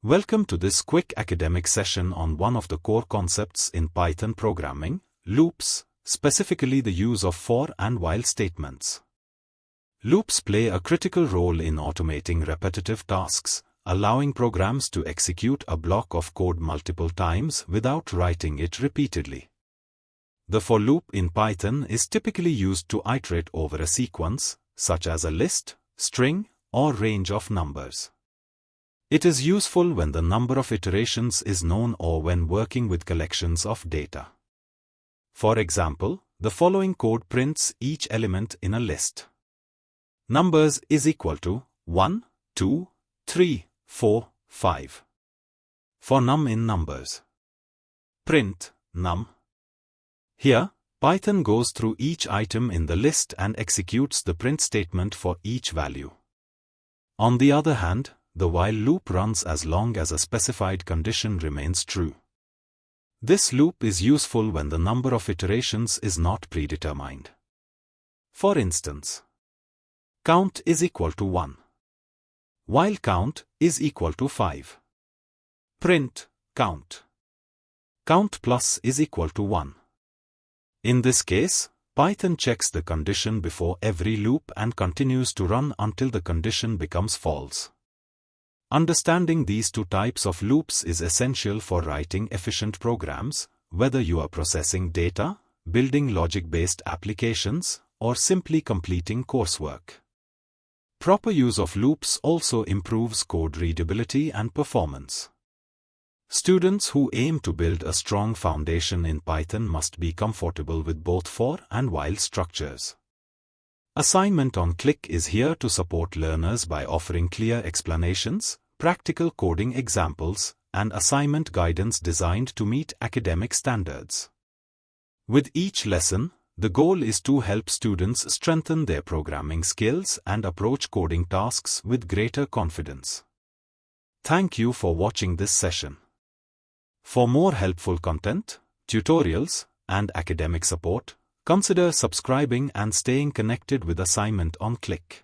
Welcome to this quick academic session on one of the core concepts in Python programming, loops, specifically the use of for and while statements. Loops play a critical role in automating repetitive tasks, allowing programs to execute a block of code multiple times without writing it repeatedly. The for loop in Python is typically used to iterate over a sequence, such as a list, string, or range of numbers. It is useful when the number of iterations is known or when working with collections of data. For example, the following code prints each element in a list. Numbers is equal to 1, 2, 3, 4, 5. For num in numbers. Print num. Here, Python goes through each item in the list and executes the print statement for each value. On the other hand, the while loop runs as long as a specified condition remains true. This loop is useful when the number of iterations is not predetermined. For instance, count is equal to 1. While count is equal to 5. Print count. Count plus is equal to 1. In this case, Python checks the condition before every loop and continues to run until the condition becomes false. Understanding these two types of loops is essential for writing efficient programs, whether you are processing data, building logic-based applications, or simply completing coursework. Proper use of loops also improves code readability and performance. Students who aim to build a strong foundation in Python must be comfortable with both for and while structures. Assignment on Click is here to support learners by offering clear explanations, practical coding examples, and assignment guidance designed to meet academic standards. With each lesson, the goal is to help students strengthen their programming skills and approach coding tasks with greater confidence. Thank you for watching this session. For more helpful content, tutorials, and academic support, consider subscribing and staying connected with Assignment on Click.